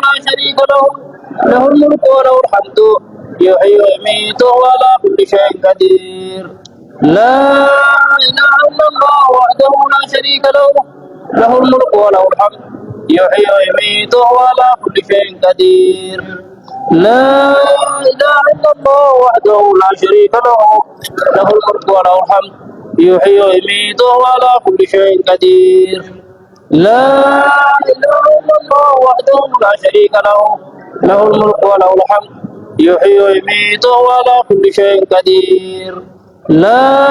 لا شريك له له الملك وله الحمد يحيي ويميت وهو على كل شيء قدير لا إله إلا الله وحده لا شريك له له الملك وله الحمد يحيي ويميت وهو على كل شيء قدير لا إله إلا الله وحده لا شريك له له الملك وله الحمد يحيي ويميت وهو على كل شيء قدير لا إله إلا الله وحده لا شريك له له الملك وله الحمد يحيي ويميت وهو على كل شيء قدير لا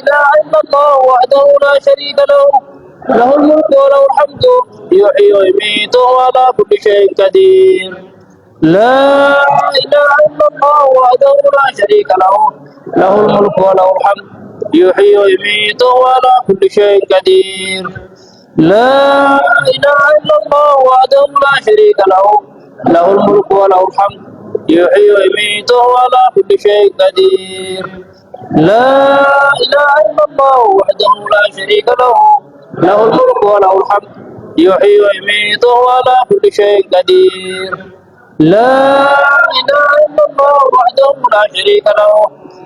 إله إلا الله وحده لا شريك له له الملك وله الحمد يحيي ويميت وهو على كل شيء قدير لا إله إلا الله وحده لا شريك له له الملك وله الحمد يحيي ويميت وهو على كل شيء قدير لا إله إلا الله وحده لا شريك له له الملك وله الحمد يحيي ويميت وهو على كل شيء قدير لا إله إلا الله وحده لا شريك له له الملك وله الحمد يحيي ويميت وهو على كل شيء قدير لا إله إلا الله وحده لا شريك له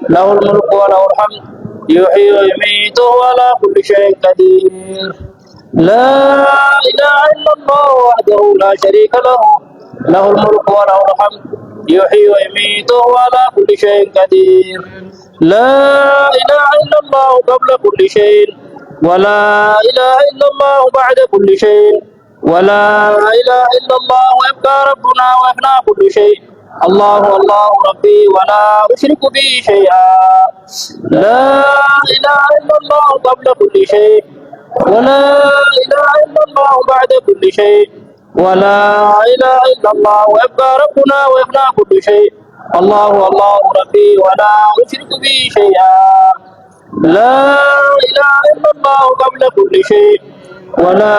له الملك وله الحمد يحيي ويميت وهو على كل شيء قدير لا إله إلا الله وحده لا شريك له له الملك وله الحمد يحيي ويميت وهو على كل شيء قدير لا إله إلا الله قبل كل شيء ولا إله إلا الله بعد كل شيء ولا إله إلا الله ويبقى ربنا ويفنى كل شيء الله الله ربي ولا أشرك به شيئا لا إله إلا الله قبل كل شيء ولا إله إلا الله بعد كل شيء ولا إله إلا الله ويبقى ربنا ويفنى كل شيء الله الله ربي ولا أشرك به شيئا لا إله إلا الله قبل كل شيء ولا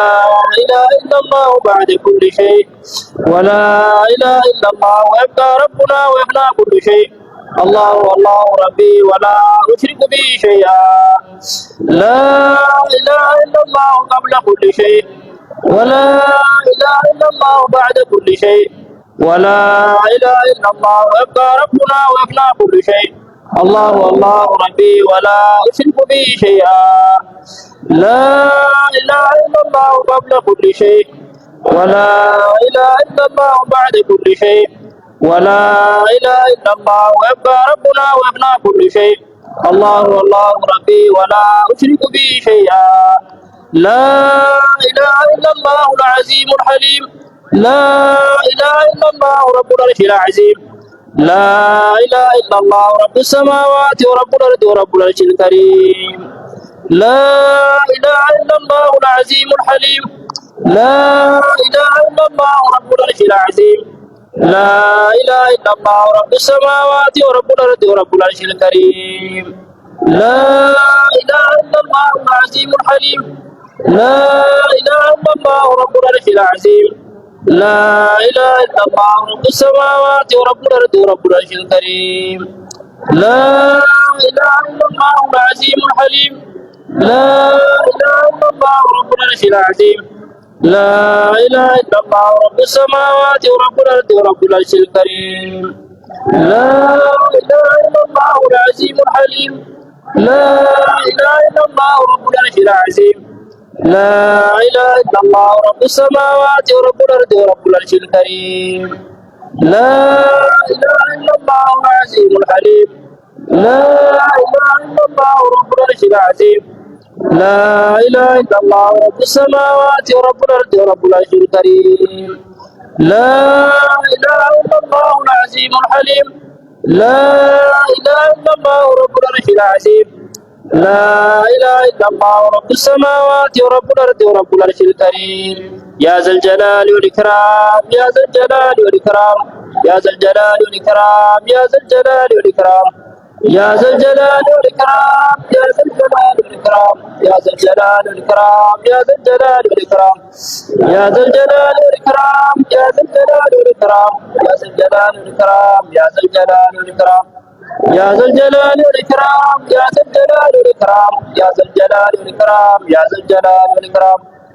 إله إلا الله بعد كل شيء ولا إله إلا الله ويبقى ربنا ويفنى كل شيء الله الله ربي ولا أشرك به شيئا لا إله إلا الله قبل كل شيء ولا إله إلا الله بعد كل شيء ولا إله إلا الله ويبقى ربنا ويفنى كل شيء الله الله ربي ولا أشرك به شيئا لا إله إلا الله قبل كل شيء ولا إله إلا الله بعد كل شيء ولا إله إلا الله ويبقى ربنا ويفنى كل شيء الله الله ربي ولا أشرك به شيئا لا إله إلا الله العظيم الحليم لا إله إلا الله رب العرش العظيم لا إله إلا الله رب السماوات ورب الأرض ورب العرش الكريم لا إله إلا الله العظيم الحليم لا إله إلا الله رب العرش العظيم لا إله إلا الله رب السماوات ورب الأرض ورب العرش الكريم لا إله إلا الله العظيم الحليم لا إله إلا الله رب العرش العظيم لا إله إلا الله رب السماوات ورب الأرض ورب العرش الكريم لا إله إلا الله العظيم الحليم لا إله إلا الله رب العرش العظيم لا إله إلا الله رب السماوات ورب الأرض ورب العرش الكريم لا إله إلا الله العظيم الحليم لا إله إلا الله رب العرش العظيم لا إله إلا الله رب السماوات ورب الأرض ورب العرش الكريم لا إله إلا الله العظيم الحليم لا إله إلا الله رب العرش العظيم لا إله إلا الله رب السماوات ورب الأرض ورب العرش الكريم لا إله إلا الله العظيم الحليم لا إله إلا الله رب العرش العظيم لا إله إلا الله رب السماوات ورب الأرض ورب العرش الكريم يا ذا الجلال والإكرام يا ذا الجلال والإكرام يا ذا الجلال والإكرام يا ذا الجلال والإكرام يا ذا الجلال والإكرام يا ذا الجلال والإكرام يا ذا الجلال والإكرام يا ذا الجلال والإكرام يا ذا الجلال والإكرام يا ذا الجلال والإكرام يا ذا الجلال والإكرام يا ذا الجلال والإكرام يا ذا الجلال والإكرام يا ذا الجلال والإكرام يا ذا الجلال والإكرام يا ذا الجلال والإكرام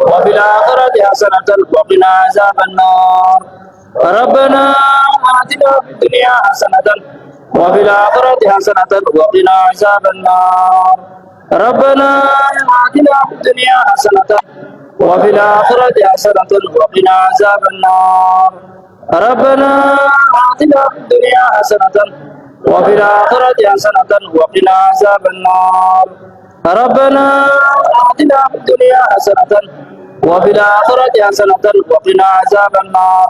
وفي الآخرة حسنة وقنا عذاب النار. ربنا آتنا في الدنيا حسنة وفي الآخرة حسنة وقنا عذاب النار. ربنا آتنا في الدنيا حسنة وفي الآخرة حسنة وقنا عذاب النار. ربنا آتنا في الدنيا حسنة وفي الآخرة حسنة وقنا عذاب النار. ربنا آتنا في الدنيا حسنة وفي الآخرة حسنة وقنا عذاب النار.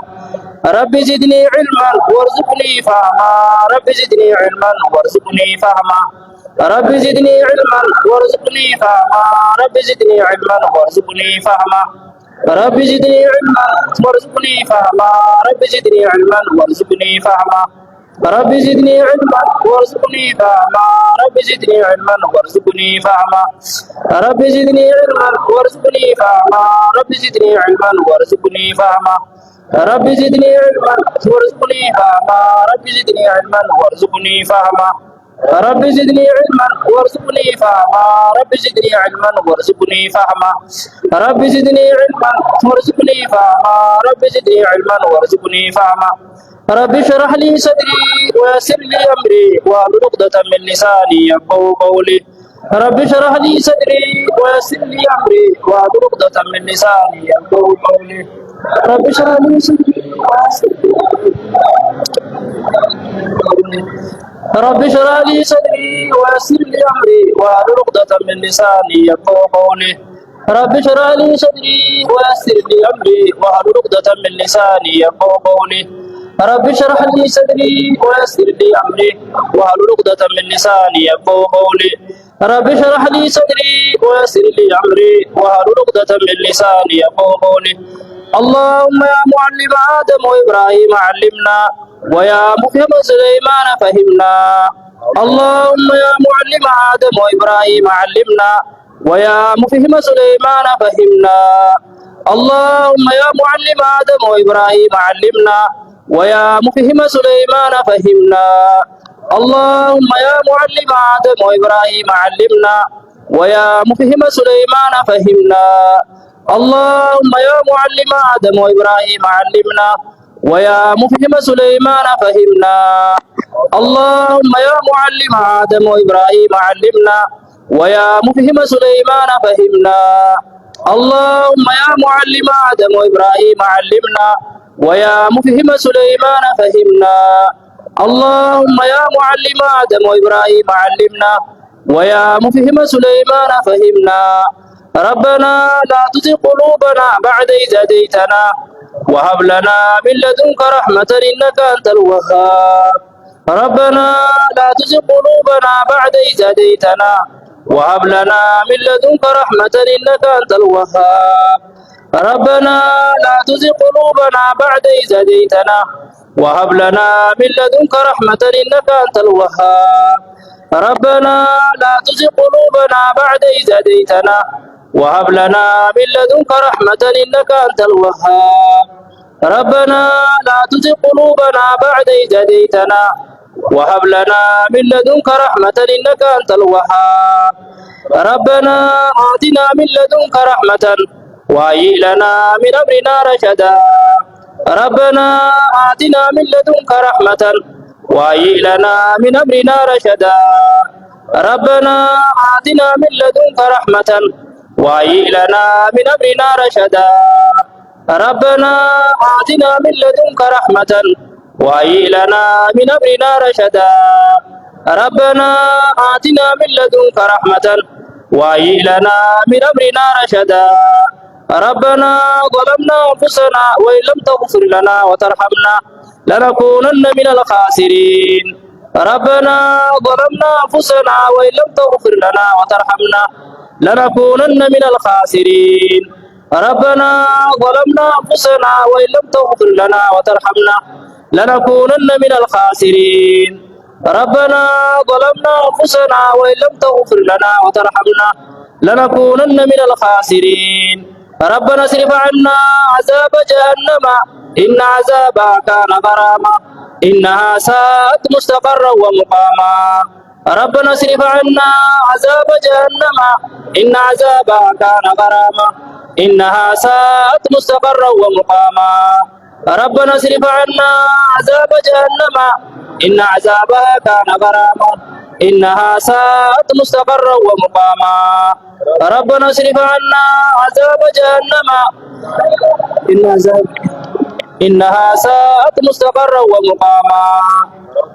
رب زدني علما وارزقني فهما. رب زدني علما وارزقني فهما. رب زدني علما وارزقني فهما. رب زدني علما وارزقني فهما. رب زدني علما وارزقني فهما. رب زدني علما وارزقني فهما. رب زدني علما وارزقني فهما. رب زدني علما وارزقني فهما. رب زدني علما وارزقني فهما. رب زدني علما وارزقني فهما. رب زدني علما وارزقني فهما. رب زدني علما وارزقني فهما. رب زدني علما وارزقني فهما. رب زدني علما وارزقني فهما. رب زدني علما وارزقني فهما. رب زدني علما وارزقني فهما. رب اشرح لي صدري ويسر لي امري واحلل عقدة من لساني يفقهوا قولي. رب اشرح لي صدري ويسر لي امري واحلل عقدة من لساني يفقهوا قولي. رب اشرح لي صدري ويسر لي امري. رب اشرح لي صدري ويسر لي امري واحلل عقدة من لساني يفقهوا قولي. رب اشرح لي صدري ويسر لي امري واحلل عقدة من لساني يفقهوا قولي. رب اشرح لي صدري ويسر لي امري واحلل عقدة من لساني يفقهوا قولي. رب اشرح لي صدري ويسر لي امري واحلل عقدة من لساني يفقهوا قولي. اللهم يا معلم آدم وإبراهيم علمنا ويا مفهم سليمان فهمنا. اللهم يا معلم آدم وإبراهيم علمنا ويا مفهم سليمان فهمنا. اللهم يا معلم آدم وإبراهيم علمنا ويا مفهم سليمان فهمنا. اللهم يا معلم آدم وإبراهيم علمنا ويا مفهم سليمان فهمنا. اللهم يا معلم آدم وإبراهيم علمنا ويا مفهم سليمان فهمنا. اللهم يا معلم آدم وإبراهيم علمنا ويا مفهم سليمان فهمنا. اللهم يا معلم آدم وإبراهيم علمنا ويا مفهم سليمان فهمنا. اللهم يا معلم آدم وإبراهيم علمنا ويا مفهم سليمان فهمنا. ربنا لا تزغ قلوبنا بعد إذ هديتنا وهب لنا من لدنك رحمة إنك أنت الوهاب. ربنا لا تزغ قلوبنا بعد إذ هديتنا وهب لنا من لدنك رحمة إنك أنت الوهاب. ربنا لا تزغ قلوبنا بعد إذ هديتنا وهب لنا من لدنك رحمة إنك أنت الوهاب. ربنا لا تزغ قلوبنا بعد إذ هديتنا وهب لنا من لدنك رحمة إنك أنت الوهاب. ربنا لا تزغ قلوبنا بعد إذ هديتنا وهب لنا من لدنك رحمة إنك أنت الوهاب. ربنا آتنا من لدنك رحمة وهيئ لنا من أمرنا رشدا. ربنا آتنا من لدنك رحمة وهيئ لنا من أمرنا رشدا. ربنا آتنا من لدنك رحمة وهيئ لنا من أمرنا رشدا. ربنا آتنا من لدنك رحمة وهيئ لنا من أمرنا رشدا. ربنا آتنا من لدنك رحمة وهيئ لنا من أمرنا رشدا. ربنا ظلمنا أنفسنا وإن لم تغفر لنا وترحمنا لنكونن من الخاسرين. ربنا ظلمنا أنفسنا وإن لم تغفر لنا وترحمنا لنكونن من الخاسرين. ربنا ظلمنا أنفسنا وإن لم تغفر لنا وترحمنا لنكونن من الخاسرين. ربنا ظلمنا أنفسنا وإن لم تغفر لنا وترحمنا لنكونن من الخاسرين. ربنا اصرف عنا عذاب جهنم إن عذابها كان غراما إنها ساءت مستقرا ومقاما. ربنا اصرف عنا عذاب جهنم إن عذابها كان غراما إنها ساءت مستقرا ومقاما ربنا اصرف عنا عذاب جهنم إن عذابها كان غراما إنها ساءت مستقرا ومقاما ربنا اصرف عنا عذاب جهنم إن عذاب إنها ساءت مستقرا ومقاما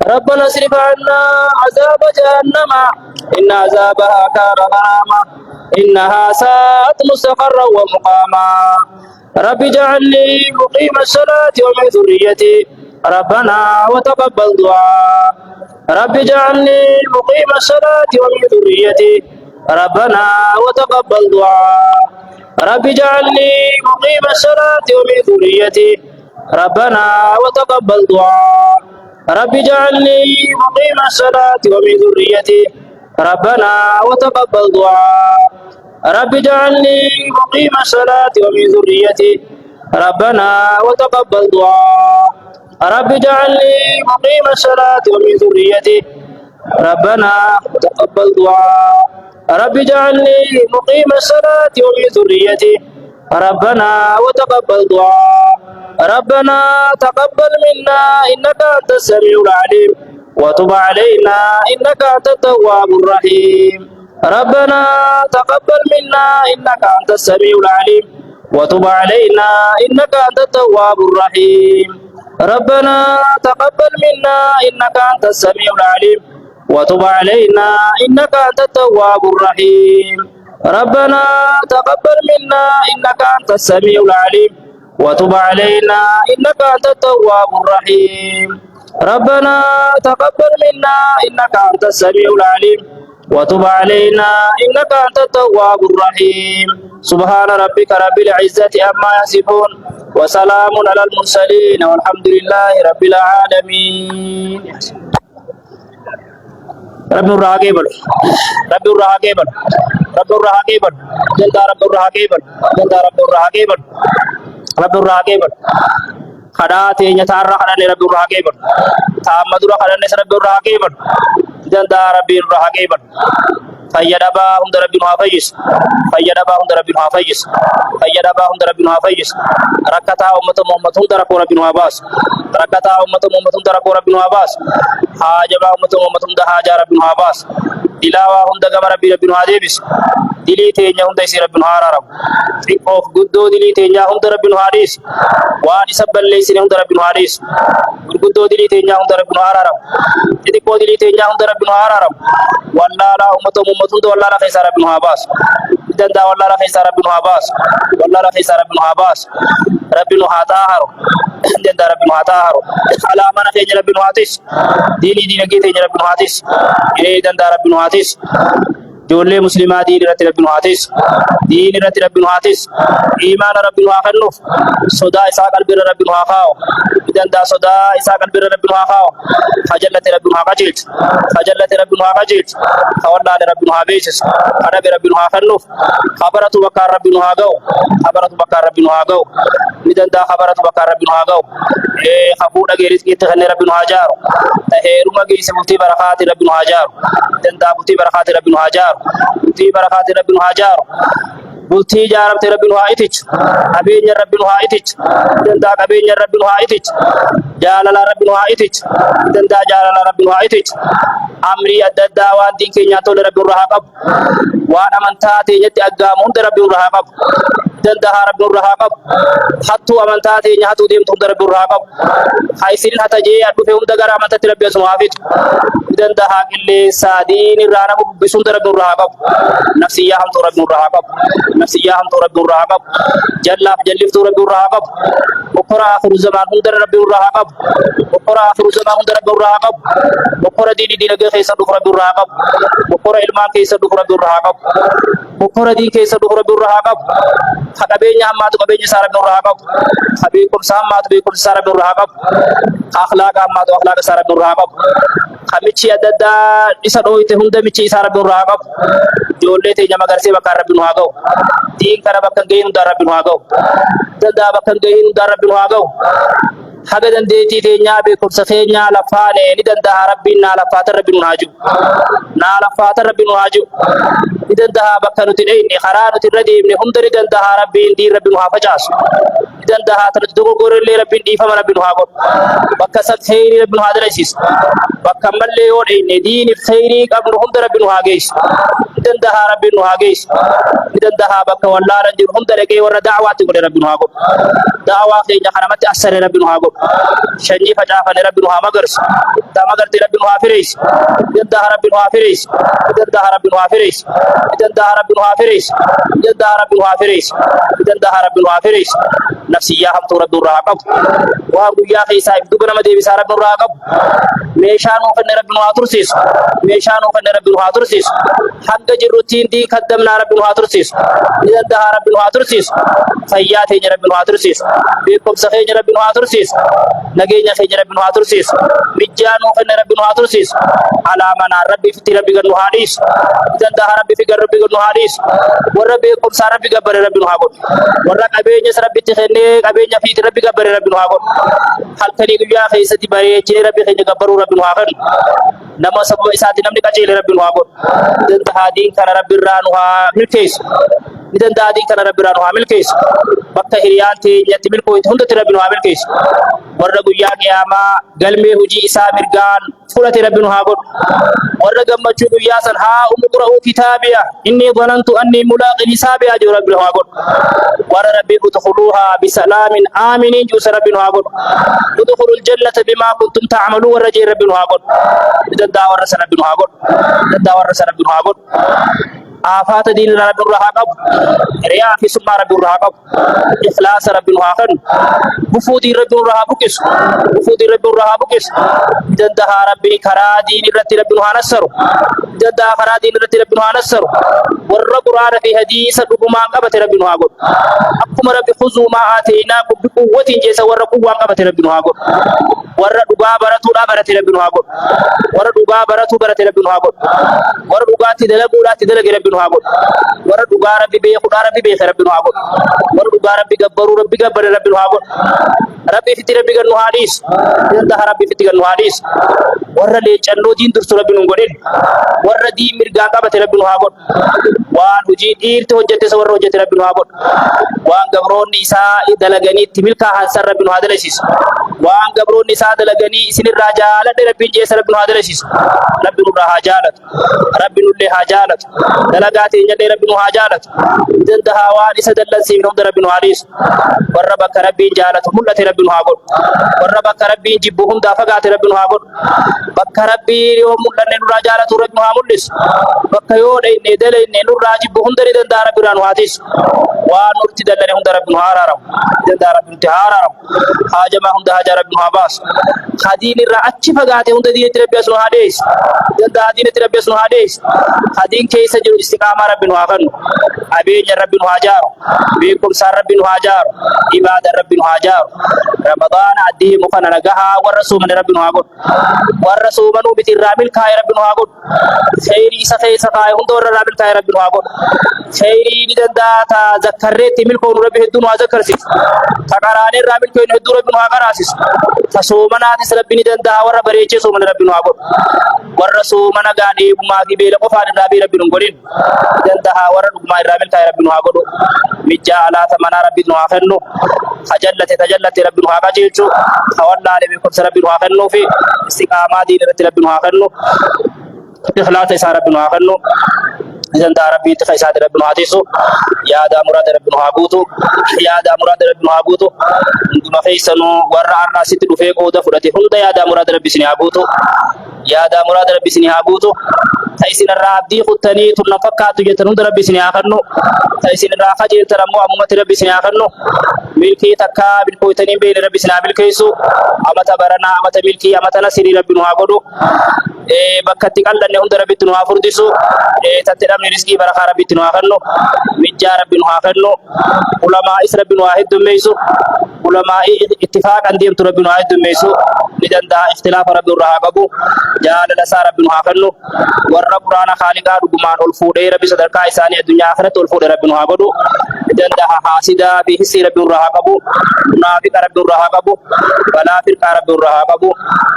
ربنا اصرف عنا عذاب جهنم إن عذابها كان غراما إنها ساءت مستقرا ومقاما رب اجعلني مقيم الصلاة ومن ذريتي ربنا وتقبل دعاء رب اجعلني مقيم الصلاة ومن ذريتي ربنا وتقبل دعاء رب اجعلني مقيم الصلاة ومن ذريتي ربنا وتقبل دعاء رب اجعلني مقيم الصلاة ومن ذريتي ربنا وتقبل دعاء رب اجعلني مقيم الصلاة ومن ذريتي ربنا وتقبل دعاء رب اجعلني مقيم الصلاة ومن ذريتي ربنا وتقبل دعاء رب اجعلني مقيم الصلاة ومن ذريتي ربنا وتقبل دعاء ربنا تقبل منا إنك أنت السميع العليم وتب علينا إنك أنت التواب الرحيم ربنا تقبل منا إنك أنت السميع العليم وتب علينا إنك أنت التواب الرحيم ربنا تقبل منا إنك أنت السميع العليم وتب علينا إنك أنت التواب الرحيم ربنا تقبل منا إنك أنت السميع العليم وتب علينا إنك أنت التواب الرحيم ربنا تقبل منا إنك أنت السميع العليم وتب علينا إنك أنت التواب الرحيم سبحان ربك رب العزة عما يصفون وسلام على المرسلين والحمد لله رب العالمين رب الرحيم رب الرحيم رب الرحيم جل رب الرحيم جل رب الرحيم رب الرحيم خداتي نتارا خداني رب الرحيم تامدورا خداني رب الرحيم جل رب الرحيم فيدباهم رب الحافظ فيدباهم رب الحافظ فيدباهم رب الحافظ ركعتا أمة محمد رب الحافظ ركعتا أمة محمد رب الحافظ حاجبا أمة محمد حاجا رب الحافظ دلاوا هم دغم رب الحافظ دلي تينيا هم ديس رب الحارم فيقوف قدو دلي تينيا هم رب الحافظ وادي سبل ليس هم رب الحافظ قدو دلي تينيا هم رب الحارم إذا كو دلي تينيا هم رب الحارم والله لا أمة محمد والله لا خيس رب الحافظ دندا والله لا خيس رب الحافظ والله لا خيس رب الحافظ رب الحاطهر دندا رب الحاطهر على من في رب الحافظ ديني دين كي في رب الحافظ إلى دندا رب الحافظ جولي مسلمات دين رت رب الحافظ دين رت رب الحافظ إيمان رب الحافظ صدا إسحاق البر رب الحافظ دندا صدا إسحاق البر رب الحافظ خجلت رب الحافظ خجلت رب الحافظ خوانا رب الحافظ أنا برب الحافظ خبرت بكار رب الحافظ خبرت بكار رب الحافظ دندا خبرت بكار رب الحافظ خبونا غيرت كي تغني رب الحجار تهيرما غير سمتي بركات رب الحجار دندا بتي بركات رب الحجار بتي بركات رب الحجار بلتي جاربت رب الحائتج أبين رب الحائتج دندا أبين رب الحائتج جاللا رب الحائتج دندا جاللا رب الحائتج أمري أددا وان دين كي نياتو رب الرحاقب وان أمنتاتي نياتي أقامون رب الرحاقب دندا رب الرحاقب حتو أمنتاتي نياتو ديمتهم رب الرحاقب حيثين حتى جي أدو فيهم دقار أمنتاتي رب يسمعافج دندا اللي سادين الرانا بسون رب الرحاقب نفسيا هم رب الرحاقب نفسيا هم رب الرحاقب جلف رب الرحاقب وقرأ آخر الزمان هم رب الرحاقب وقرأ آخر الزمان هم رب الرحاقب وقرأ ديني دين كيسا رب الرحاقب وقرأ علمان كيسا رب الرحاقب وقرأ دين كيسا رب الرحاقب خبيني همات خبيني سار رب الرحاقب خبيكم سامات بيكم سار رب الرحاقب أخلاق همات أخلاق سار رب الرحاقب خميتشي أددا إسرائيل تهم دميتشي سار رب الرحاقب جولة تيجا مغرسي بكار رب الرحاقب دين كنا بكن جين دار رب الرحاقب تدا بكن جين دار رب الرحاقب haga dandeetii teenyaa beekumsa keenyaa lafaane ni danda'a rabbiin naa lafaata rabbi nu haaju naa lafaata rabbi nu haaju ni danda'a bakka nuti dheyne karaa nuti irra deemne hunda ni danda'a rabbiin diin rabbi nu haa facaasu ni danda'a tanatti dogoggorellee rabbiin dhiifama rabbi nu haa godhu bakka san kheyrii rabbi nu haa dalaysiisu bakka mallee yoo dheyne diiniif kheyrii qabnu hunda rabbi nu haa geessu ni danda'a rabbi nu haa geessu ni danda'a bakka wallaalan jiru hunda dhaqee warra da'waatti godhe rabbi nu haa godhu da'waa keenya kanamatti assane rabbi nu haa godhu shanyii facaafane rabbi nu haa magarsu daa magarte rabbi nu haa fireessu danda'a rabbi nu haa fireessu danda'a rabbi nu haa fireessu danda'a rabbi nu haa fireessu danda'a rabbi nu haa fireessu danda'a rabbi nu haa fireessu nafsiyyaa hamtuu rabbi irraa haa qabu waan guyyaa keessaa ibduga nama deebisaa rabbi irraa haa qabu meeshaa nuu kenne rabbi nu haa tursiisu meeshaa nuu kenne rabbi nu haa tursiisu hanga jirruttiin dii kaddamnaa rabbi nu haa tursiisu ni danda'a rabbi nu haa tursiisu fayyaa teenya rabbi nu haa tursiisu beekumsa keenya rabbi nu haa tursiisu nageenya keenya rabbi nu haa tursiisu mijjaa nuu kenne rabbi nu haa tursiisu alaamanaan rabbi fitti rabbi gad nu haa dhiisu ni danda'a rabbi fi rabbi gad nu haa dhiisu warra beekumsaa rabbi gabbare rabbi nu haa godhu warra qabeenyas rabbitti kennee qabeenya fiiti rabbi gabbare rabbi nu haa godhu halkanii guyyaa keessatti bareechee rabbi keenya gabbaruu rabbi nu haa kennu nama sababa isaatti namni qajeele rabbi nu haa godhu danda'a diin kana rabbi irraa nu haa milkeessu ni danda'a diin kana rabbi irraa nu haa milkeessu bakka hiriyaan teenyatti milkooyti hundatti rabbi nu haa milkeessu warra guyyaa qiyaamaa galmee hojii isaa mirgaan fudhate rabbi nu haa godhu warra gammachuu guyyaa san haa umqra'uu kitaabiya inni dhanantu anni mulaaqin hisaabiya jiru rabbi nu haa godhu warra rabbi udkhuluuhaa bisalaamin aaminiin juusa rabbi nu haa godhu udkhulul jannata bimaa kuntum ta'maluun warra jee rabbi nu haa godhu danda'a warra san rabbi nu haa godhu danda'a warra san rabbi nu haa godhu آفات دين رب الرحاق رياء في سمع رب الرحاق إخلاص رب الرحاق بفودي رب الرحاق كيس بفودي رب الرحاق كيس جدها ربي خرا دين رب الرحاق نصر جدها خرا دين رب الرحاق نصر والرب قرآن في حديث ربما قبت رب الرحاق أقوم رب خذوا ما آتيناكم بقوة جيس والرب قوة قبت رب الرحاق والرب قابرة لا برت رب الرحاق والرب قابرة برت رب الرحاق والرب قاتل لا تدلق رب nu haa godhu warra dhugaa rabbi beeku rabbi beeke rabbi nu haa godhu warra dhugaa rabbi gabbaruu rabbi gabbare rabbi nu haa godhu rabbi fitti rabbi gad nu haa dhiisu danda'a rabbi fitti gad nu haa dhiisu warra leecannoo diin dursu rabbi nu hin godhin warra diin mirgaa qabate rabbi nu haa godhu waan hojii dhiirti hojjette isa warra hojjette rabbi nu haa godhu waan gabroonni isaa dalaganii itti milkaa'an san rabbi nu haa dalaysiisu waan gabroonni isaa dalaganii isinirraa jaaladhe rabbiin jeessa rabbi nu haa dalaysiisu rabbi nurraa haa jaalatu rabbi nullee haa jaalatu dalagaati nyadee rabbi nu haa jaalatu danda'a waan isa dallansiif hunda rabbi nu haa dhiisu warra bakka rabbiin jaalatu mul'ate rabbi nu haa godhu warra bakka rabbiin jibbu hundaa fagaate rabbi nu haa godhu bakka rabbiin yoo mul'anne nurraa jaalatu rabbi nu haa mul'isu bakka yoo dheyne dalayne nurraa jibbu hunda ni danda'a rabbi irraa nu haa tiisu waan nurti dallane hunda rabbi nu haa araaramu danda'a rabbi nuti haa araaramu haajamaa hunda haajaa rabbi nu haa baasu hadiin irraa achi fagaate hunda diinatti rabbi as nu haa dhiyeessu danda'a diinatti rabbi as nu haa dhiyeessu hadiin keessa jiru istiqaamaa rabbi nu haa kennu qabeenya rabbi nu haa jaaru beekumsaan rabbi nu haa jaaru ibaadan rabbi nu haa jaaru ramadaana addeemu kana nagahaa warra soomane rabbi nu haa godhu warra soomanuu miti irraa milkaa'e rabbi nu haa godhu kheyrii isa keessa kaa'e hunda warra irraa milkaa'e rabbi nu haa godhu kheyrii ni danda'a ta zakkarreetti milkoonu rabbi hedduu nu haa zakkarsiisu ta qaraanee irraa milkoonu hedduu rabbi nu haa qaraasisu ta soomanaatis rabbi ni danda'a warra bareechee soomane rabbi nu haa godhu warra soomana gaadheebumaa fi beela qofaan irraa rabbi nu godhin danda'a warra dhugumaa irraa milkaa'e rabbi nu haa godhu mijjaa alaata manaa rabbi nu haa kennu tajallate rabbi nu haa qajeelchu hawallaale beekumsa rabbi nu haa kennuu fi istiqaamaa diin irratti rabbi nu haa kennu ikhlaasa isaa rabbi nu haa kennu danda'a rabbi itti fayyisaati rabbi nu haa tiisu yaada muraada rabbi nu haa guutu yaada muraada rabbi nu haa guutu hunduma keessanuu warra arraasitti dhufee qooda fudhate hunda yaada muraada rabbi isin haa guutu yaada muraada rabbi isin haa guutu ta isin irraa abdii kuttanii tunna fakkaatu jettan hunda rabbi isin haa kennu ta isin irraa qajeeltan ammoo ammumatti rabbi isin haa kennu milkii takka milkooytanii beene rabbi isin haa milkeessu amata baranaa amata milkii amata nasirii rabbi nu haa godhu bakka itti qallanne hunda rabbitti nu haa furdisu tatti dhabne rizqii barakaa rabbitti nu haa kennu mijjaa rabbi nu haa kennu ulamaa'is rabbi nu haa heddummeessu ulamaa'ii ittifaaqan deemtu rabbi nu haa heddummeessu ni danda'a ikhtilaafa rabbi irraa haa qabu جال لسار رب هاكنو ور قرآن خالقا رغمان الفودي رب صدركا إساني الدنيا آخرة الفودي رب هاكدو دندها حاسدا بحسي رب رهاكبو منافق رب رهاكبو ولا فرق رب رهاكبو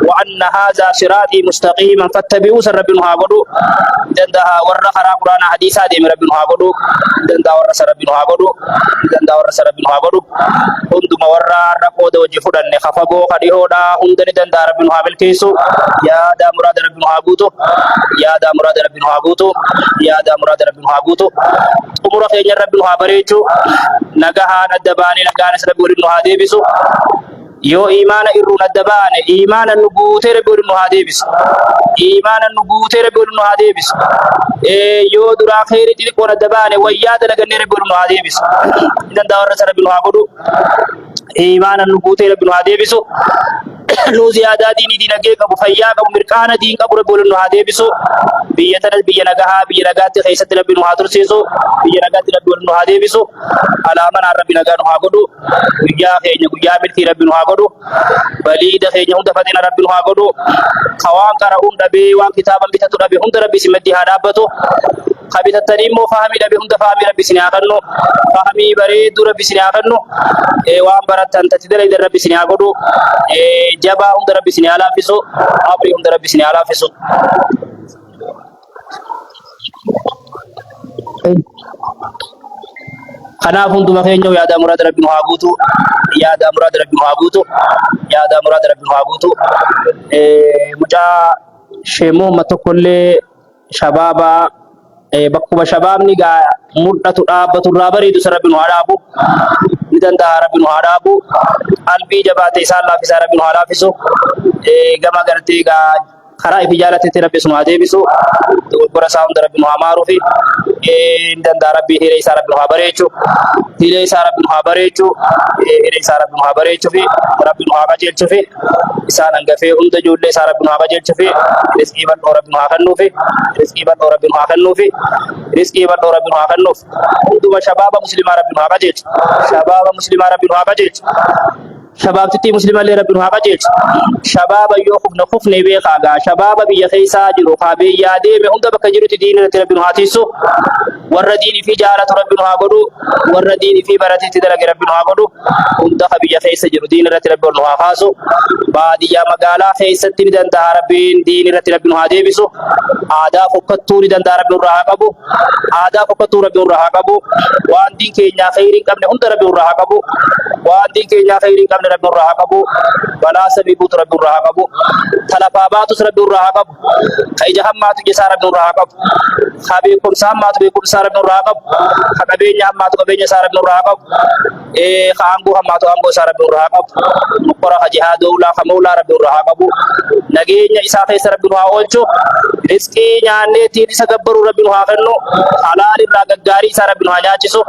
وأن هذا صراطي مستقيما فاتبعوا سر رب هاكدو دندها ور خرا قرآن حديثا دي رب هاكدو دندا ور سر رب هاكدو دندا ور سر رب هاكدو هندم ور رقود وجفدن خفبو خديهودا هندني دندا رب هابل كيسو يا دا مراد رب هاغوتو يا دا مراد رب هاغوتو يا دا مراد رب هاغوتو امور خير رب هابريچو نغها ندباني نغانس رب هادي بيسو يو إيمان إرون الدبان إيمان النبوت ربور نهاديبس إيمان النبوت ربور نهاديبس يو درا خير تلقون الدبان وياد لغن ربور نهاديبس إذن دور رسل رب نهاقودو إيمان النبوت ربور نهاديبس نو زيادة ديني دين أجيك أبو فياك أبو مركان دين أبو ربور نهاديبسو بيتنا بيا نغها بيا نغات خيسة رب نهادر سيسو بيا نغات ربور نهاديبسو على من رب نغا نهاقودو ويا خير ويا ملكي رب نهاقودو بليد خير هند فتنا رب نهاقودو خوان كرهون دبي وان كتابا بيتتو دبي هند ربي سمدي هادابتو خبيث التريم فهمي دبي هند فهمي ربي سنياقنو فهمي بريد ربي سنياقنو وان برات أنت تدري در ربي سنياقودو جبا هند ربي سنيالا فيسو أبري هند ربي سنيالا فيسو خناف هندو مخينيو يا دا مراد ربي نهاغوتو يا دا مراد ربي نهاغوتو يا دا مراد ربي نهاغوتو مجا شيمو متكل شبابا بكو شباب نيغا مدتو دابتو رابري دو ربي نهاغو ندان دا ربي نهاغو قلبي جباتي سال في ربي نهاغو غما غرتيغا خرا في جالتي ربي سبحانه ديبسو تو برسام ربي نهامارو في ندان دا ربي هيري سار ربي نهابريچو هيري سار ربي نهابريچو هيري سار ربي نهابريچو في ربي نهابجيچو في إسان أنغفي هند جودلي سار ربي نهابجيچو في رزقي بن ربي نهاخنو في رزقي بن ربي نهاخنو في رزقي بن ربي نهاخنو هندو شباب مسلم ربي نهابجيچ شباب مسلم ربي نهابجيچ شباب تتي مسلم اللي ربي نهابجيچ شباب يوخف نخف نبي خاغا شباب بي خيسا جرو خابي يادي مي هند بكجرو دين ربي نهاتيسو ور دين في جارة ربي نهاغدو ور دين في براتي تدلق ربي نهاغدو هند خبي خيسا جرو دين ربي نهاخاسو بعد يا مقالا خيسا تندن دا ربي دين ربي نهاديبسو آدا فكتو ندن دا ربي نهاغبو آدا فكتو ربي نهاغبو وان دين كينيا خيرين قبل هند ربي نهاغبو وان دين كينيا خيرين قبل ربي نهاغبو بلا سبيبوت ربي نهاغبو تلفابات ربي نهاغبو خيجهمات جسار ربي نهاغبو خبيكم سامات بكم سار ربي نهاغبو خبينيا مات خبينيا سار ربي نهاغبو خامبو همات خامبو سار ربي نهاغبو مقرا جهادو لا خمولا ربي نهاغبو نغينيا إسا خيس ربي نهاغولچو رزقي نياني تيري سغبرو ربي نهاغنو حلال را غغاري سار ربي نهاجاچسو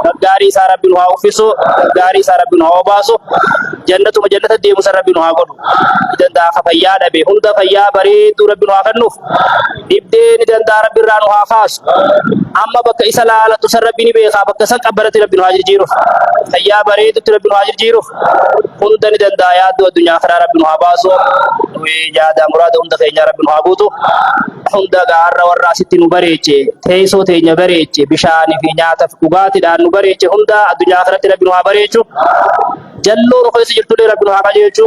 غغاري سار ربي نهاوفيسو غغاري سار ربي نهاوباسو جنة مجنة ديمو سار ربي نهاغدو إذن دا خفيا دبي هند فيا بريد ربي نهاغنو إبدين إذن دا ربي را نهاخاس أما بك إسلالة سار ربي نبيخا بك سنق أبرت ربي نهاجر جيرو فيا بريد ربي نهاجر جيرو هند إذن دا ياد الدنيا خرا ربي نهاباسو ويجادا مراد هند خينيا ربي نهاغوتو هند غار ورا ستي نبريچه تيسو تينيا بريچه بشاني في نياتا فقاتي دا نبريچه هند الدنيا خرا ربي نهابريچو جلو رخيس جلتو ربي نهابجيچو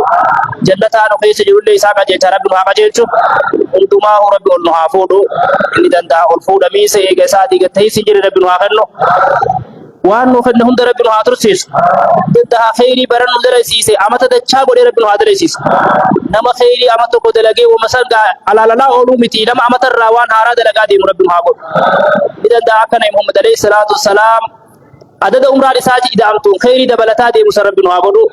جنتا رخيس جلو إساقا جيچا ربي نهابجيچو هندما هو ربي نهافودو إني دندا الفود ميسه إيغساتي غتيسي جري ربي نهاغنو وان نوفن هند ربي نهاتر سيس دندا خيري برن درسيسه امت دچا غودي ربي نهاتر سيس نما خيري امت کو دلگي ومسل على لا علومتي لما امت الروان هارا دلگا دي ربي نهاغو اذا دا كان محمد عليه الصلاه والسلام عدد عمر رساجي دامتو خيري دبلتا دي مسرب نهاغو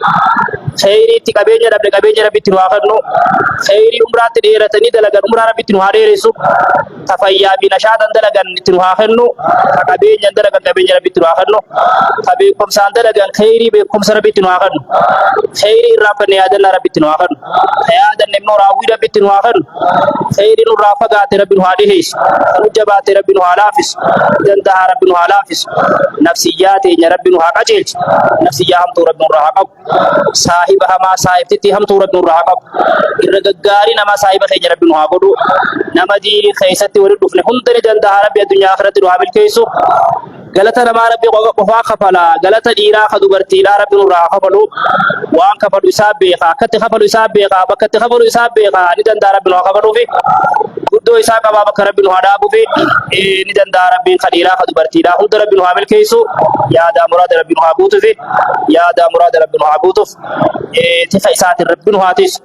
خيري تكابينيا دبل كابينيا ربي نهاغنو خيري عمرات ديرتني دلگا عمر ربي نهاريرسو تفيا بنشاطن دلگا نهاغنو كابينيا دلگا كابينيا ربي نهاغنو خبيكم سان دلگا خيري بكم سربي نهاغنو خيري رافني ادنا ربي نهاغنو خيادا نمنو راوي ربي نهاغنو خيري رافغات ربي نهاديس نجبات ربي نهالافس دندا ربي نهالافس نفسيات تيجي ربنا هاكاجيل نفسي يا هم تورب نور هاكاب صاحبها ما صاحب تتي هم تورب نور هاكاب الرجاري نما صاحب تيجي ربنا هاكودو نما دي خيستي ورد دفن هم تري جندا ربي الدنيا آخرة روابل كيسو غلطة نما ربي قفا خفلا غلطة ديرا خدو برتيلا ربي نور هاكابلو وان كفلو إسابيقا كت خفلو إسابيقا بكت خفلو إسابيقا نجندا ربنا هاكابلو في قدو إسابة بابا كربنا هادابو في نجندا ربي خديرا خدو برتيلا هم تربي نوابل كيسو يا دا مراد ربنا هابوتو في يا دا مراد ربنا هابوتو تخيسات ربنا هاتيس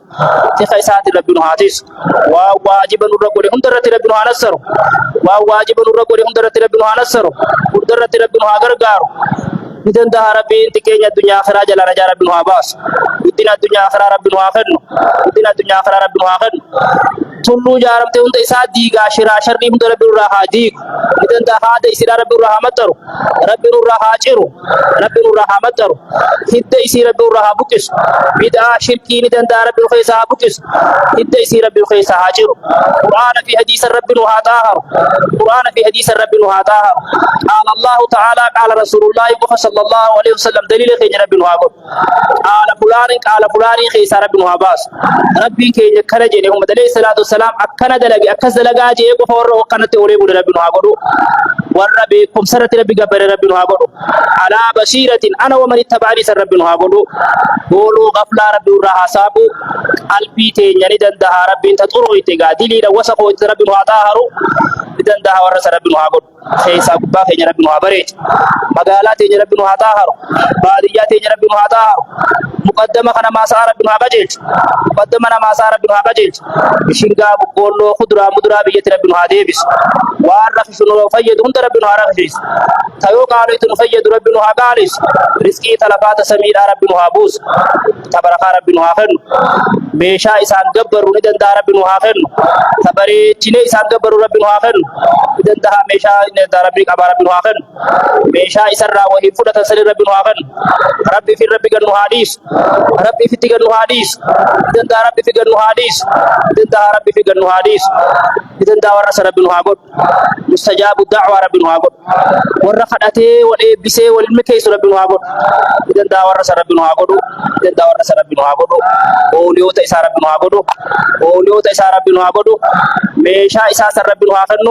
تخيسات ربنا هاتيس وواجب نرقل هم ترتي ربنا هنسر وواجب نرقل هم ترتي ربنا هنسر ودرتي ربنا هاغرغارو إذن ده ربي تكيني الدنيا آخرة جل رجال ربنا هاباس ودينا الدنيا آخرة ربنا هاخدن ودينا الدنيا آخرة ربنا هاخدن تلو جارمته أنت إساد ديغا شرا شرني من ربنا راها ديغ إذن ده هذا إسرا ربنا راها مترو ربنا راها جرو ربنا راها مترو هدا إسرا ربنا راها بكس بدا شركين إذن ده ربنا خيسا بكس هدا إسرا ربنا خيسا هاجرو قرآن في حديث ربنا هاتاهر قرآن في حديث ربنا هاتاهر قال الله تعالى قال رسول الله صلى الله عليه وسلم دليل خير ربنا هاقول قال فلان خيسا ربنا هاباس ربي كي خرج لهم عليه الصلاة والسلام أكنا دلقي أكز دلقا جيب فور وقنا توري بود ربنا هاقول والربي كم سرت ربي قبر ربنا هاقول على بشيرة أنا ومن اتبعني سر ربنا هاقول قولوا غفلا ربي راها سابو البيتين يعني دندها ربي تطروا يتقا دليل وسقوا ربنا هاتاهروا دندها ورس ربنا هاقول خيسا قبا خير ربنا هابريت مقالات ربنا هاتاهر باديات ربنا هاتاهر مقدمة خنا ما صار ربنا هاجيت مقدمة ما صار ربنا هاجيت شينغا بقولو خضرا مدرا بيت ربنا هاديبس وعرف شنو فيد هم ربنا هارخيس تيو قالوا تنفيد ربنا هاقاليس رزقي طلبات سمير ربنا هابوس تبارك ربنا هاخن ميشا إسان جبر ندن دار ربنا هاخن تباري جنة إسان جبر ربنا هاخن ندن ده ميشا ندار ربنا هاخن ميشا إسان راوي فودا تسلي ربنا هاخن ربي في ربي جنو حديث ربي في تجنو حديث ندن ده ربي في جنو حديث ندن ده ربي في جنو حديث ندن ده ورس ربنا هاخن مستجاب الدعوة ربنا هاخن ورخدته والإبسة والمكيس ربنا هاخن ندن ده ورس ربنا هاخن ندن ده ورس ربنا هاخن أوليو تيسار ربنا هاخن أوليو تيسار ربنا هاخن ميشا إساس ربنا هاخن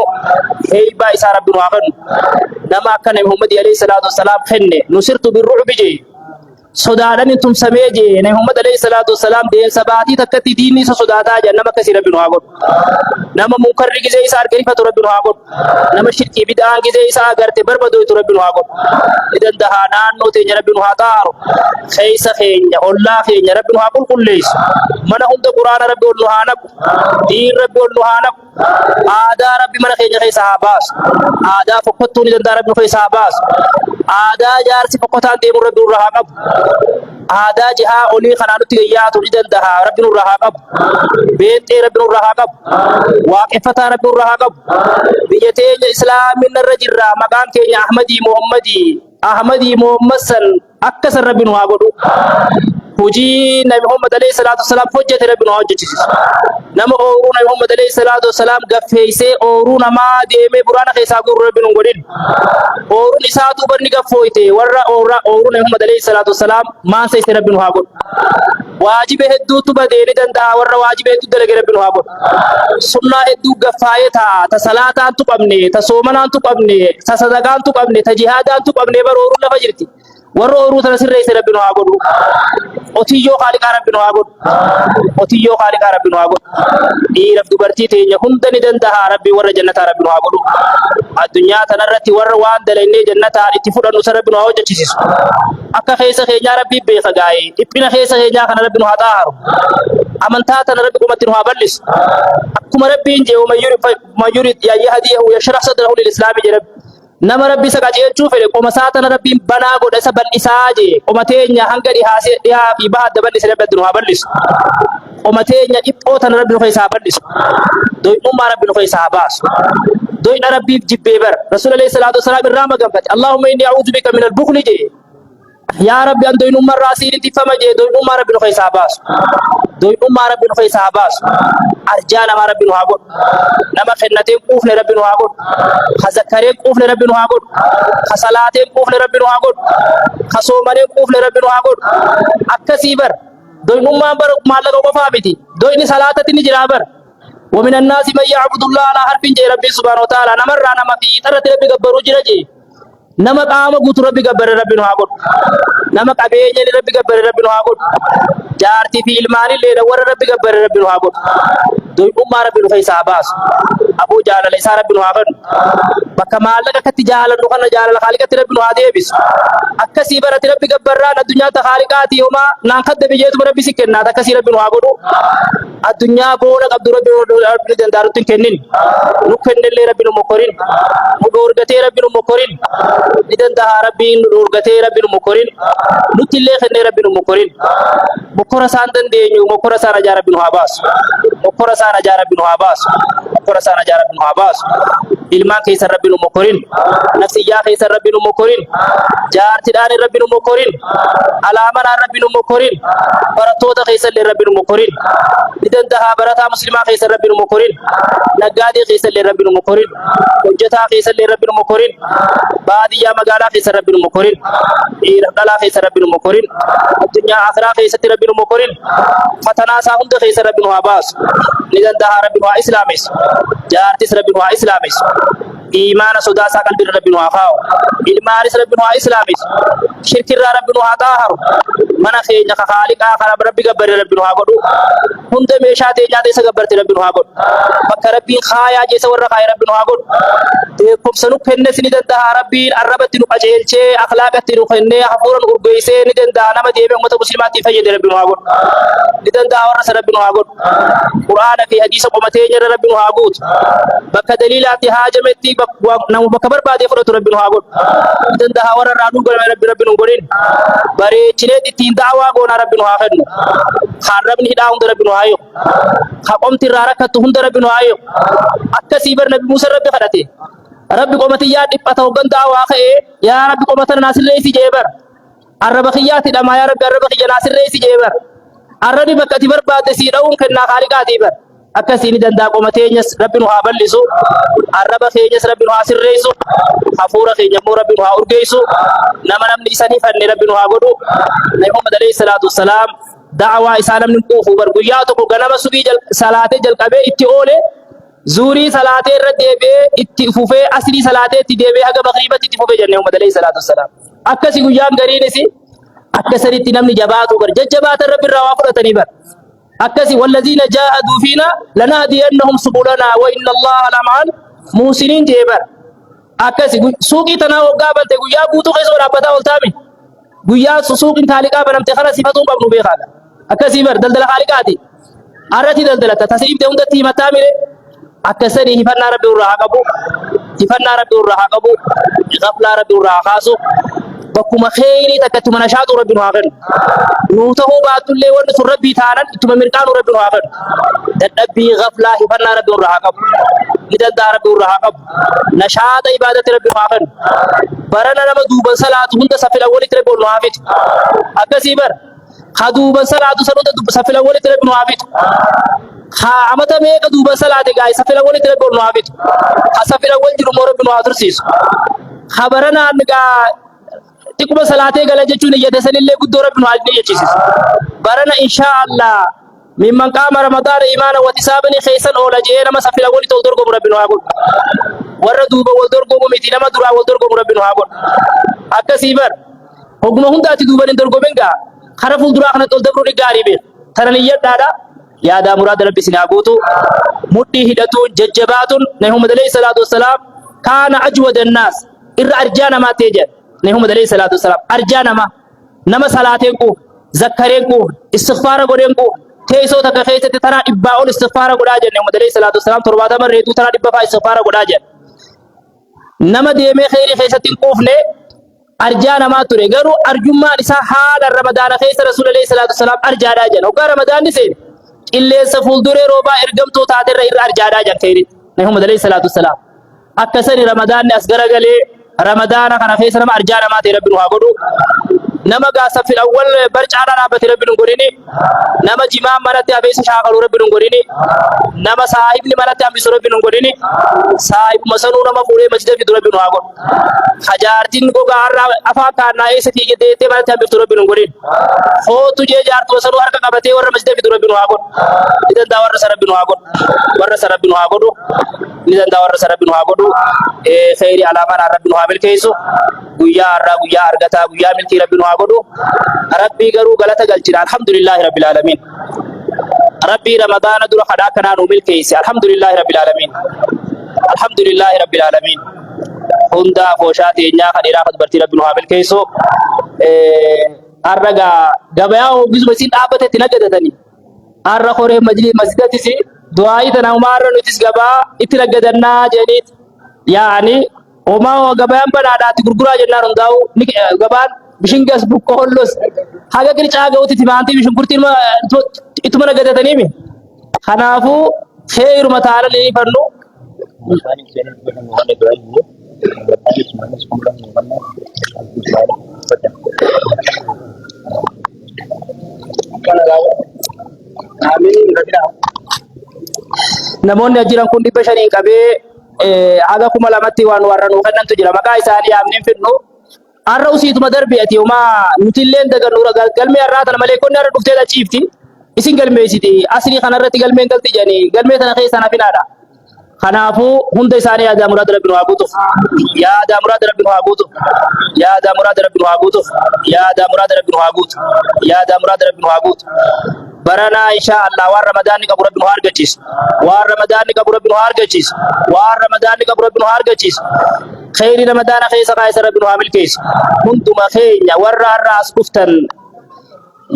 هيبا إسار ربنا هاخن نما كان محمد عليه الصلاة والسلام خنّ نصرت بالرعب جي صدادن انتم سميجي محمد عليه الصلاة والسلام دين سباتي تكتي ديني صدادا جنما كثير ربنا هاخن نما منكر جزء إسار كريفة ربنا هاخن نما شركي بدعان جزء إسار غرت بربدو ربنا هاخن إذن دهانان نوتي ربنا هاتار خيس خين الله خين ربنا هاخن كل ليس من هم ده قرآن ربي والنهانك دين ربي والنهانك آدا ربي من خين خيس عباس آدا فقطوني دن ربنا خيس عباس آدا جارسي فقطان ديم ربي الرهاقب آدا جها أولي خنانو تغيات ودن دها ربنا الرهاقب بيت ربنا الرهاقب واقفة ربنا الرهاقب بيتين إسلام من الرجل مقام كين أحمدي محمد سن أكسر ربنا هاقب Hujii Nabi Muhammad alayhi salatu wasalam hojjete Rabbiin hojjechiisa. Nama ooruu Nabi Muhammad alayhi salatu wasalam gaffeessee ooruu namaa deemee buraana keessaa gurra Rabbiin hin godhin. Ooruun isaa duuba ni gaffooyte warra ooruu Nabi Muhammad alayhi salatu wasalam maansa isa Rabbiin haa godhu. Waajiba hedduutu badeeni danda'a warra waajiba hedduu dalage Rabbiin haa godhu. Sunnaa hedduu gaffaayee ta'a ta salaataan tuqabne ta soomanaan tuqabne ta sadaqaan tuqabne ta jihaadaan tuqabne bara ooruu lafa jirti. Warra ooruu tana sirreessa Rabbiin haa godhu. Otiyyoo Khaliqaa Rabbiin haa godhu. Otiyyoo Khaliqaa Rabbiin haa godhu. Dhiiraaf dubartii teenya hunda ni danda'a Rabbii warra jannataa Rabbiin haa godhu. Addunyaa tanarratti warra waan dalaynee jannataan itti fudhannu san Rabbiin haa hojjechiisu. Akka keessa keenyaa Rabbii beeka gaa'ee dhiphina keessa keenyaa kana Rabbiin haa xaaru. Amantaa tana Rabbi qomatti nu haa bal'isu. Akkuma Rabbiin jee mayyurid yahdiyyahu yashrah sadrahu lil islaami jedhe nama Rabbi isa qajeelchuu fedhe qoma saatana Rabbiin banaa godha isa bal'isaa jee qoma teenya hanga dhihaa fi bahaa bal'ise Rabbi nu haa bal'isu. Qoma teenya dhiphoo tana Rabbi nu keessaa bal'isu. Doy'ummaa Rabbi nu keessaa baasu. Doy'ina Rabbiif jibbee bar Rasuul alayhi salaatu wasalaam irraa maganfate Allahumma inni a'uudhu bika min al-bukhli jee يا ربي أن دوين أمة راسين انت فما جي دوين أمة ربي نخي ساباس دوين أمة ربي نخي ساباس أرجانا ما ربي نهاقود نما خنتين قوف لربي نهاقود خزكرين قوف لربي نهاقود خصلاتين قوف لربي نهاقود خصومانين قوف لربي نهاقود أكسيبر دوين أمة بر مالك وفابتي دوين صلاة نجرابر ومن الناس من يعبد الله على حرف جي ربي سبحانه وتعالى نمر نما في ترى ربي قبرو جرجي nama qaama guutuu rabbi gabbare rabbi nu haa godhu nama qabeenya rabbi gabbare rabbi nu haa godhu jaartii fi ilmaan illee warra rabbi gabbare rabbi nu haa godhu doyummaa rabbi nu keessaa baasu abuu jaalala isaa rabbi nu haa kennu bakka maallaqa akkatti jaalannu kana jaalala haaliqatti rabbi nu haa deebisu akkasii barate rabbi gabbarraan addunyaa ta haaliqaatii homaa naan kadda biyyeetuma rabbi si kennaat akkasii rabbi nu haa godhu addunyaa booda qabdu rabbi dandaarutti hin kennin nu kennellee rabbi nu mokkorin nu dhoorgatee rabbi nu mokkorin idan daha rabbiin urgatee rabbiin mukorin nutillee khenne rabbiin mukorin mukora san dandeenyu mukora san aja rabbiin habas mukora san aja rabbiin habas mukora san aja rabbiin habas ilmaan keessa rabbiin mukorin nafsiyyaa keessa rabbiin mukorin jaartidhaan rabbiin mukorin alaamanaan rabbiin mukorin barattoota keessa illee rabbiin mukorin idan daha barataa muslimaa keessa rabbiin mukorin naggaadee keessa illee rabbiin mukorin hojjetaa keessa illee rabbiin mukorin baadiyyaa magaalaa keessa rabbiin mukorin dhalaa keessa rabbiin mukorin addunyaa akhiraa keessatti rabbiin mukorin fatanaa isaa hunda keessa rabbiin haa baasu ni danda'a rabbiin haa islaamis jaartis rabbiin haa islaamis iimaana sodaa isaa qalbii rabbiin haa kaa'u ilmaanis rabbiin haa islaamis shirkirraa rabbiin haa xaaharu mana keenya ka haaliqaa kana rabbi gabbare rabbiin haa godhu hunda meeshaa teenyaa teessa gabbarte rabbiin haa godhu bakka rabbiin kaayaa jeessa warra kaayee rabbiin haa godhu beekumsa nu kennes ni danda'a rabbiin arrabatti nu qajeelchee akhlaaqatti nu kennee hafuuran urgeessee ni danda'a nama deemee ummata muslimaatti fayyade rabbiin haa godhu ni danda'a warra sa rabbiin haa godhu quraana fi hadiisa qomatee jira rabbiin haa guutu bakka daliilaatti haajametti bakka barbaadee fudhatu rabbiin haa godhu ni danda'a warra irraa dhugalame rabbiin godhin bareechinee ittiin da'awaa goonaa rabbiin haa kennu kaan rabni hidhaa hunda rabbiin haa yoo haa qomti irraa rakkattu hunda rabbiin haa yoo akkasii bar nabi Muusaa rabbi kadhate rabbi qomatiyyaa dhiphata hoggan da'awaa ka'ee yaa rabbi qomatana naasirreessi jeebar arraba kiyyaatti dhamaa yaa rabbi arraba kiyya naasirreessi jeebar arrani bakka ati barbaadde sii dha'uun kennaa haaliqaatii bar akkasii ni danda'a qomateenyas rabbi nu haa bal'isu arraba keenyas rabbi nu haa sirreessu hafuura keenya immoo rabbi nu haa urgeessu nama namni isa ni fanne rabbi nu haa godhu nabi Muhammad alayhi salaatu wassalaam da'awaa isaa namni quufu bar guyyaa tokko ganama subii salaatee jalqabee itti oole zurii salaatee irra deebi'ee itti fufee asrii salaatee itti deebi'ee haga magriibatti itti fufee jenne Muhammad alayhi salaatu wassalaam akkasii guyyaan gariinis akkasanitti namni jabaatu bar jajjabaatan rabbi irraa waa fudhatanii bar akkasii wallazina jaahaduu fiina lanahdiyannahum subulana wa inna allaha lama'al muhsiniin jeebar akkasii suuqii tanaa waggaa balte guyyaa guutuu keessa dhaabbataa oltaami guyyaa suuqiin taaliqaa banamte kana sifatuun qabnu beekaadha akkasii bar daldala haaliqaati arrati daldalata tasriifte hundatti himataa mire akkasanii hifannaa rabbi irraa haa qabu hifannaa rabbi irraa haa qabu ghaflaa rabbi irraa haa kaasu bakkuma kheyrii takkatti mana shaatu rabbi nu haa kennu nuu ta'uu baatullee wanni sun rabbii taanan ittuma mirqaanu rabbi nu haa kennu dadhabbii ghaflaa hifannaa rabbi irraa haa qabu ni danda'a rabbi irraa haa qabu nashaata ibaadatti rabbi nu haa kennu barana nama duuban salaatu hunda safila walitti rabbi nu haa fitu akkasii bar haa duuban salaatu san hunda safila walitti rabbi nu haa fitu haa amata meeqa duuban salaate gaay safila walitti rabbi nu haa fitu haa safila wal jiru moo rabbi nu haa tursiisu haa baranaan gaa tikuma salaatee gala jechuun iyyate sanillee guddoo rabbi nu haa jechisiisu barana inshaa Allah mimman qaama ramadaana imaana watisaabani keessan oola jee nama safila walitti wal dorgomu rabbi nu haa godhu warra duuba wal dorgomu miti nama duraa wal dorgomu rabbi nu haa godhu akkasii bar hoguma hundaati duuban hin dorgomin gaa kara fuulduraa kanatti ol dabruu ni gaarii beek tanan iyyadhaadha yaadaa muraada rabbi isin haa guutu mudhii hidhatuun jajjabaatuun nabi Muhammad alayhi salaatu wassalaam kaana ajwada annaas irra arjaa namaa ta'e jedha nabi Muhammad alayhi salaatu wassalaam arjaa nama salaateen quuf zakkareen quuf istighfaara godheen quuf teessoo takka keessatti tanaa dhibbaa ol istighfaara godhaa jedha nabi Muhammad alayhi salaatu wassalaam 70 reetuu tanaa dhibba faa istighfaara godhaa jedha nama deemee kheyrii keessatti hin quufne arjaa namaa ture garuu arjummaan isaa haala ramadaana keessa rasuul alayhi salaatu wassalaam arjaadhaa jedha hoggaa ramadaanni seene qilleensa fuulduree roobaa ergamtuu taaterra irra arjaadhaa jedha kheyrii nabi Muhammad alayhi salaatu wassalaam akkasani ramadaanni as garagalee رمضان كان خيس نما أرجانا ما تي ربي نهاجدو نما قاسف في الأول برجعنا نابت ربي نقوليني نما جماع مرتي أبيس شاقل ربي نقوليني نما صاحب لي مرتي أبيس ربي نقوليني صاحب مسنو نما فوري مسجد في ربي نهاجد خجارتين کو گار افا کارنا ایسے تھی کہ دیتے مرتي أبيس ربي نقولين هو تجھے جار تو مسنو هر كابتي ور مسجد في ربي نهاجد إذا داور ربي نهاجد ور ربي نهاجد إذا داور ربي نهاجد خير علامة ربي نهاجد كيسو ويا أرجتا ويا ملتي ربي نهاجد ربي قرو غلطة قلتنا الحمد لله رب العالمين ربي رمضان دور خداكنا نومل كيسي الحمد لله رب العالمين الحمد لله رب العالمين هندا فوشاتي إنيا خديرا خدبرتي ربي نهاجد كيسو أرجع جبايا وبيز مسين أبتة تنقدتني أرجع خوري مجلس مسجد تسي دعائي تناومار نتيس جبا إتلقدنا جنيت يعني وما هو جبان بنادات غرغرا جنار نداو جبان بشينغاس بوكولوس حاجه كري چاغا وتي تيمانتي بشن كرتي ما اتمنى غدتني مي خنافو خير متعال لي فرنو namoonni ajiran kun dhibba shanii qabee aga kuma lamatti waan warran kannantu jira maqaa isaanii yaamneen fidnu arra usiituma darbi'ati uma nutilleen daga nura galmee arraa tana malee konni arra dhuftee achiifti isin galmeessiti asrii kanarratti galmeen galti jani galmee tana keessa nafinaadha kanaafuu hunda isaanii yaada muraada rabbiin waa guutuuf yaada muraada rabbiin waa guutuuf yaada muraada rabbiin waa guutuuf yaada muraada rabbiin waa guutuuf yaada muraada rabbiin waa guutuuf برنا إن شاء الله وار رمضان كبر ابن هارجيس وار رمضان كبر ابن هارجيس وار رمضان كبر ابن هارجيس خير رمضان خيس قايس ربنا عامل كيس كنتم خير ور الراس كفتن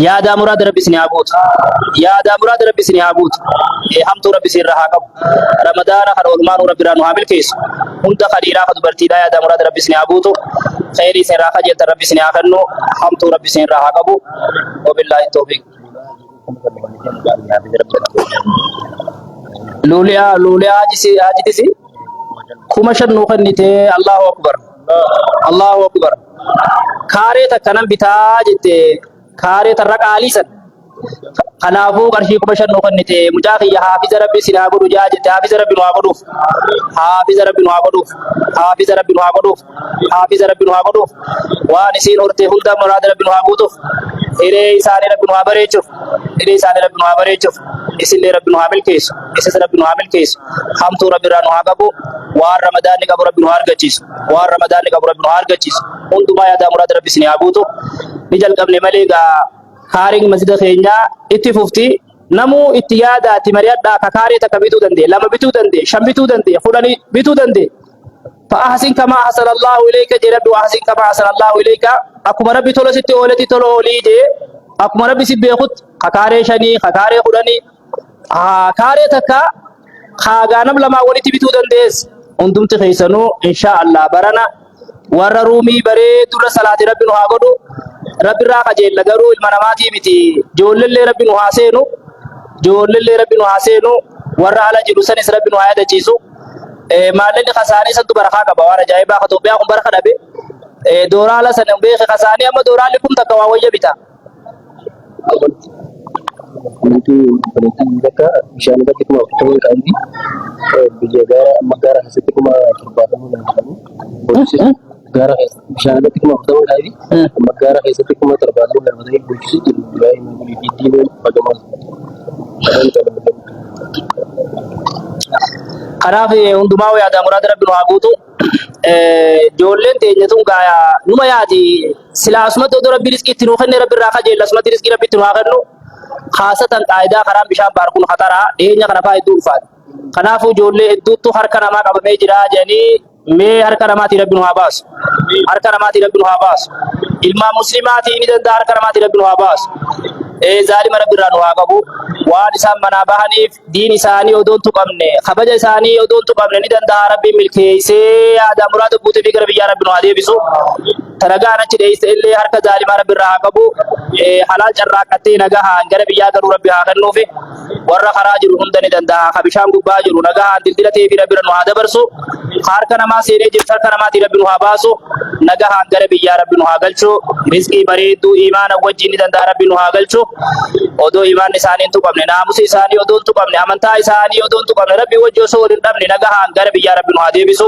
يا دا مراد ربي سني عبود يا دا مراد ربي سني عبود حمد ربي سير رحاكم رمضان خير علمان ربي رانو عامل كيس كنت خيرا قد برتي يا دا مراد ربي سني عبود خير سير راخ جت ربي سني آخرنو حمد ربي سير رحاكم وبالله التوفيق لوليا جيسي كما شنو خنيته الله اكبر الله اكبر كاري تكنم بتاجته كاري ترقالي سن خنافو قرشي كما شنو خنيته مجاخي حافظ ربي سنابو جاجته حافظ ربي نوابدو حافظ ربي نوابدو حافظ ربي نوابدو حافظ ربي نوابدو وانسين اورته هندا مراد ربي نوابدو إلى إنسان ربنا وابريتشوف إلى إنسان ربنا وابريتشوف إسلي ربنا وابل كيس إسس ربنا وابل كيس هم تو ربنا نوابو وار رمضان نكابو ربنا وارجتشيس وار رمضان نكابو ربنا وارجتشيس أنتو ما يدا مراد ربي سني أبوتو نجال قبل مليكا خارج مسجد خينيا اتفوفتي نمو اتيادا تمريادا ككاري تكبيتو دندي لما بيتو دندي شم بيتو دندي خلاني بيتو دندي فأحسن كما أحسن الله إليك جرب وأحسن كما أحسن الله إليك أكو ربي تولو ستي أولتي تولو أولي جي أكو ربي سبي خد خكاري شني خكاري خلاني خكاري تكا خاغانم لما ولتي بيتو دنديس أنتم تخيسنو إن شاء الله برنا ور رومي بري دور صلاة ربي نهاغدو ربي راقا جيل لغرو المناماتي بيتي جول اللي ربي نهاسينو جول اللي ربي نهاسينو ور على جلوسانيس ربي نهايدا جيسو مالني خساني سنتو برخا قبا وانا جايبا خطو بيا كم برخا دبي دورا لا سنم بيخ خساني اما دورا لكم تكوا وجه بيتا nanti mereka bisa nanti kuma ketemu kami bijaga negara hasil kuma perbatasan dengan kami polisi negara bisa nanti kuma ketemu kami negara hasil kuma perbatasan dengan kami polisi juga memiliki tim bagaimana kanaaf hundumaa yaada muraada rabbi nu haa guutu ijoolleen teenya tun gaaya numa yaati silaa asumatti odoo rabbi riskii itti nuu kenne rabbi irraa kajeella asumatti riskii rabbi itti nu haa kennu haasatan qaayidaa karaan bishaan baarkuun khataraa dhiyeenya kana faa hedduu dhufaati kanaafuu ijoollee hedduuttu harka namaa qabamee jira jedhanii mee harka namaatii rabbi nu haa baasu harka namaatii rabbi nu haa baasu ilmaan muslimaatii ni danda'a harka namaatii rabbi nu haa baasu zaalima rabbiirraa nu haa qabu waan isaan manaa bahaniif diin isaanii odoon tuqamne kabaja isaanii odoon tuqamne ni danda'a rabbiin milkeessee yaada muraada guutee fi gara biyyaa rabbi nu haa deebisu tanagaan achi dheeyse illee harka zaalimaa rabbiirraa haa qabu halaal carraaqqattee nagahaan gara biyyaa garuu rabbi haa kennuufi warra karaa jiru hunda ni danda'a ka bishaan gubbaa jiru nagahaan dildila ta'ee fi rabbi nu haa dabarsu harka namaa seenee jirtu harka namaatii rabbi nu haa baasu nagahaan gara biyyaa rabbi nu haa galchu rizqii bareedduu imaana wajjin ni danda'a rabbi nu haa galchu odoo imaanni isaanii hin tuqamne naamusi isaanii odoo hin tuqamne amantaa isaanii odoo hin tuqamne rabbi wajji osoo waliin dhabne nagahaan gara biyyaa rabbi nu haa deebisu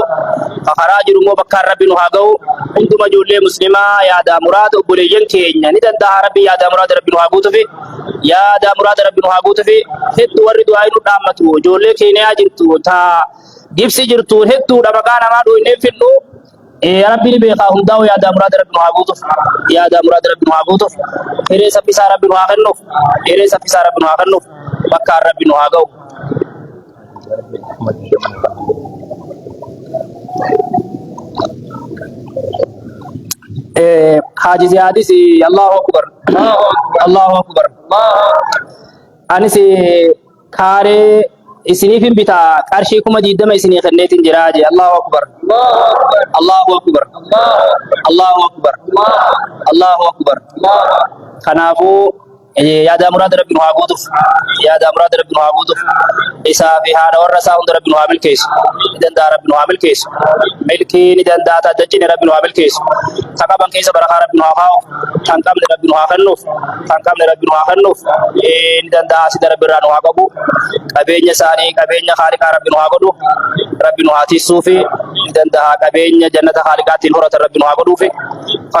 ka karaa jiru immoo bakkaan rabbi nu haa ga'u hunduma ijoollee muslimaa yaada muraada obboleeyyan keenya ni danda'a rabbi yaada muraada rabbi nu haa guutufi yaada muraada rabbi nu haa guutufi hedduu warri du'aa nu dhaammatu ijoollee keenyaa jirtu taa gibsi jirtu hedduudha maqaa namaa dhooyneen finnu rabbi ni beekaa hundaa'u yaada muraada rabbi nu haa guutuuf yaada muraada rabbi nu haa guutuuf hiree saffisaa rabbi nu haa kennuuf hiree saffisaa rabbi nu haa kennuuf bakkaan rabbi nu haa ga'u. Haji Ziyaadis Allahu Akbar Allahu Akbar anis kaaree isiniifin bitaa qarshii 20 isinii kenneetin jiraa je Allahu Akbar Allahu Akbar Allahu Akbar Allahu Akbar kanaafuu yaada muraada rabbi nu haa guutuuf yaada muraada rabbi nu haa guutuuf isaa fi haadha warra isaa hunda rabbi nu haa milkeessu ni danda'a rabbi nu haa milkeessu milkii ni danda'a tajaajilni rabbi nu haa milkeessu taqaban keessa barakaa rabbi nu haa kaa'u kan qabne rabbi nu haa kennuuf kan qabne rabbi nu haa kennuuf ni danda'a sida rabbi irraa nu haa qabu qabeenya isaanii qabeenya haaliqaa rabbi nu haa godhu rabbi nu haa tiisuu fi ni danda'a qabeenya jannata haaliqaatiin horatan rabbi nu haa godhuu fi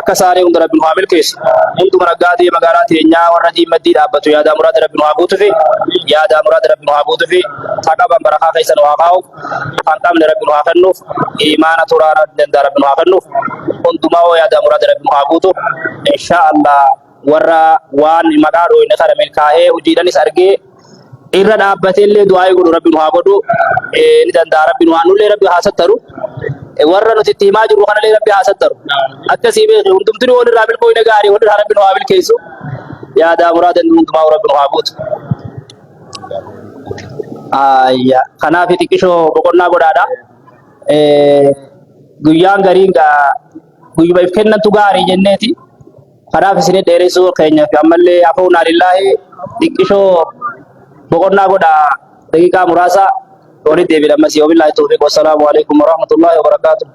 akka isaanii hunda rabbi nu haa milkeessu hunduma naggaatee magaalaa teenyaa warra diimaddii dhaabbatu yaada muraada rabbi nu haa guutufi yaada muraada rabbi nu haa guutufi taqaban barakaa keessa nu haa kaa'u kan qabne rabbi nu haa kennuuf imaana turaana danda'a rabbi nu haa kennuuf hundumaa yaada muraada rabbi nu haa guutu inshaallah warra waan maqaa dhooyne kana milkaa'ee hojiidhanis argee irra dhaabbatee illee du'aa godhu rabbi nu haa godhu ni danda'a rabbi nu haa nullee rabbi haa sattaru warra nuti itti himaa jirru kanallee rabbi haa sattaru akkasii beeku hundumtuu walirraa milkooyne gaarii walirraa rabbi nu haa milkeessu yaada muraada hundumaa rabbi nu haa guutu. Ayya kanaaf xiqqishoo boqonnaa godhaadha guyyaan gariin guyyuma if kennantu gaarii jenneeti kanaaf isin dheeressuu keenyaaf ammallee afuunaa lillaahi xiqqishoo boqonnaa godha daqiiqaa muraasa walitti deebiin ammasii wabillaahi tawfiiq wassalaamu alaikum warahmatullaahi wabarakaatuh.